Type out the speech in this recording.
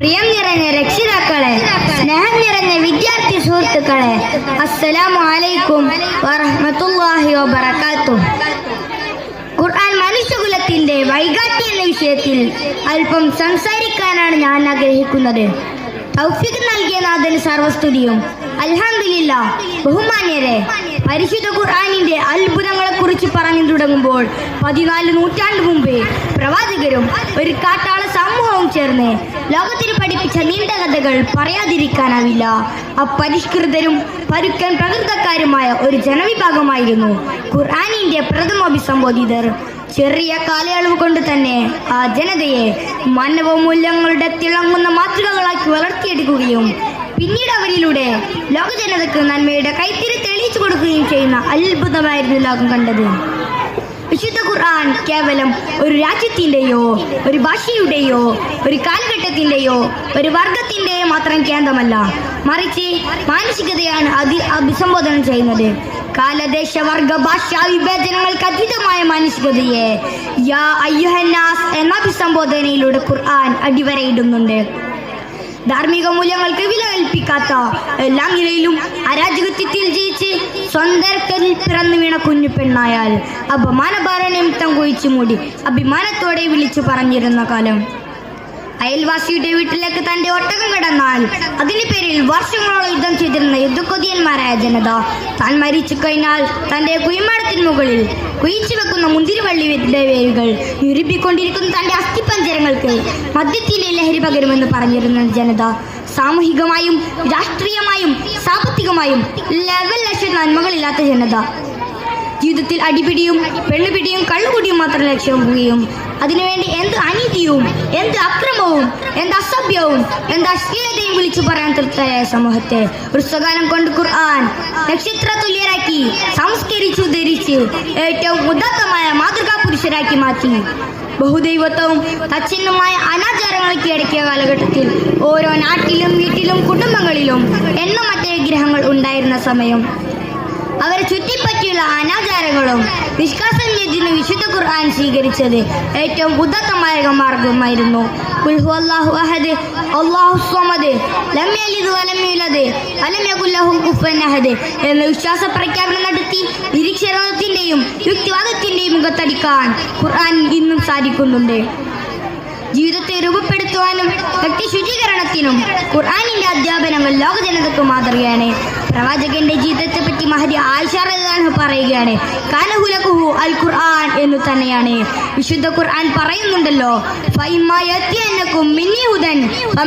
പ്രിയം നിറഞ്ഞ രക്ഷിതാക്കളെ, സ്നേഹം നിറഞ്ഞ വിദ്യാർത്ഥി സുഹൃത്തുക്കളെ, അസ്സലാമു അലൈക്കും വറഹ്മത്തുള്ളാഹി വബറകാതുഹു. ഖുർആൻ മനുഷ്യകുലത്തിന്റെ വൈകാട്ടി എന്ന വിഷയത്തിൽ അല്പം സംസാരിക്കാനാണ് ഞാൻ ആഗ്രഹിക്കുന്നത്. തൗഫീഖ് നൽകിയ നാഥന് സർവസ്തുതിയും. അൽഹംദുലില്ലാഹ്. ബഹുമാന്യരെ, പരിശുദ്ധ ഖുർആനിന്റെ അത്ഭുതങ്ങളെ കുറിച്ച് പറഞ്ഞു തുടങ്ങുമ്പോൾ 14 നൂറ്റാണ്ട് മുമ്പേ പ്രവാചകരും ഒരു കാട്ടാള സമൂഹവും ചേർന്ന് ലോകത്തിന് പഠിപ്പിച്ച നീണ്ട കഥകൾ പറയാതിരിക്കാനാവില്ല. അപരിഷ്കൃതരും പരുക്കൻ പ്രകൃതക്കാരുമായ ഒരു ജനവിഭാഗമായിരുന്നു ഖുർആനിന്റെ പ്രഥമ അഭിസംബോധിതർ. ചെറിയ കാലയളവ് കൊണ്ട് തന്നെ ആ ജനതയെ മാനവ മൂല്യങ്ങളുടെ തിളങ്ങുന്ന മാതൃകകളാക്കി വളർത്തിയെടുക്കുകയും പിന്നീട് അവരിലൂടെ ലോക ജനതയ്ക്ക് നന്മയുടെ കൈത്തിരി തെളിയിച്ചു കൊടുക്കുകയും ചെയ്യുന്ന അത്ഭുതമായിരുന്നു ലോകം കണ്ടത്. വിശുദ്ധ ഖുർആൻ കേവലം ഒരു രാജ്യത്തിന്റെയോ ഒരു ഭാഷയുടെയോ ഒരു കാലഘട്ടത്തിന്റെയോ ഒരു വർഗത്തിന്റെയോ മാത്രം കേന്ദ്രമല്ല, മറിച്ച് മാനസികതയാണ് അഭിസംബോധന ചെയ്യുന്നത്. കാലദേശ വർഗ ഭാഷാ വിഭജനങ്ങൾക്ക് അതീതമായ മാനസികതയെ യാ അയ്യുഹന്നാസ് എന്ന അഭിസംബോധനയിലൂടെ ഖുർആൻ അടിവരയിടുന്നുണ്ട്. ധാർമ്മിക മൂല്യങ്ങൾക്ക് വില കൽപ്പിക്കാത്ത എല്ലാം നിലയിലും അരാജകത്വത്തിൽ ജയിച്ച് സ്വന്തത്തിൽ പിറന്നു വീണ കുഞ്ഞു പെണ്ണായാൽ അപമാനഭാരനിമിത്തം കുഴിച്ചു മൂടി അഭിമാനത്തോടെ വിളിച്ചു പറഞ്ഞിരുന്ന കാലം. അയൽവാസിയുടെ വീട്ടിലേക്ക് തന്റെ ഒട്ടകം കടന്നാൽ അതിന് പേരിൽ വർഷങ്ങളോളം യുദ്ധം ചെയ്തിരുന്ന യുദ്ധക്കൊതിയന്മാരായ ജനത താൻ മരിച്ചു കഴിഞ്ഞാൽ തന്റെ കുഴിമാടത്തിന് മുകളിൽ കുഴിച്ചു വെക്കുന്ന മുന്തിരിവള്ളിയുടെ വേരുകൾ ഞുരുപ്പിക്കൊണ്ടിരിക്കുന്ന തന്റെ അസ്ഥിപഞ്ജരങ്ങൾക്ക് മദ്യത്തിന്റെ ലഹരി പകരുമെന്ന് പറഞ്ഞിരുന്ന ജനത സാമൂഹികമായും രാഷ്ട്രീയമായും സാമ്പത്തികമായും ലെവൽ ലക്ഷ്യ നന്മകളില്ലാത്ത ജനത ജീവിതത്തിൽ അടിപിടിയും പെണ്ണുപിടിയും കള്ളുകുടിയും മാത്രം ലക്ഷ്യമാക്കുകയും അതിനുവേണ്ടി എന്ത് അനീതിയും എന്ത് അക്രമവും എന്ത് അസഭ്യവും എന്ത് അശ്ലീലതയും വിളിച്ചു പറയാൻ തൃപ്തരായ സമൂഹത്തെ ഹൃസ്വകാലം കൊണ്ട് ഖുർആൻ നക്ഷത്ര തുല്യരാക്കി സംസ്കരിച്ചു ധരിച്ച് ഏറ്റവും ഉദാത്തമായ മാതൃകാ പുരുഷരാക്കി മാറ്റി. ബഹുദൈവത്വവും തച്ചിന്നുമായ അനാചാരങ്ങൾ കീഴടക്കിയ കാലഘട്ടത്തിൽ ഓരോ നാട്ടിലും വീട്ടിലും കുടുംബങ്ങളിലും എണ്ണമറ്റ വിഗ്രഹങ്ങൾ ഉണ്ടായിരുന്ന സമയം അവരെ ചുറ്റിപ്പറ്റിയുള്ള അനാചാരങ്ങളും നിഷ്കാസം ചെയ്തിരുന്ന വിശുദ്ധ ഖുർആൻ സ്വീകരിച്ചത് ഏറ്റവും ഉദാത്തമായ മാർഗമായിരുന്നു. ഖുൽ ഹുവല്ലാഹു അഹദ് അല്ലാഹു സ്വമദ് ലം യലിദ് വലം യൂലദ് വലം യകുൽ ലഹു കുഫുവൻ അഹദ് എന്ന വിശ്വാസ പ്രഖ്യാപനം നടത്തി നിരീക്ഷണത്തിന്റെയും യുക്തിവാദത്തിന്റെയും മുഖത്തടിക്കാൻ ഖുർആൻ ഇന്നും സാധിക്കുന്നുണ്ട്. ജീവിതത്തെ രൂപപ്പെടുത്തുവാനും വ്യക്തി ശുചീകരണത്തിനും ഖുർആനിന്റെ അധ്യാപനങ്ങൾ ലോക ജനതയ്ക്ക് മാതൃകയാണ്. പ്രവാചകന്റെ ജീവിതത്തെ പറ്റി മഹദി ആയിഷ റളിയല്ലാഹു അൻഹ പറയുകയാണ്, കാനഹു ലഖുഹു അൽ ഖുർആൻ എന്ന് തന്നെയാണ്. വിശുദ്ധ ഖുർആൻ പറയുന്നുണ്ടല്ലോ, ഫഇമ്മാ യഅതിയന്നകും മിന്നി ഹുദൻ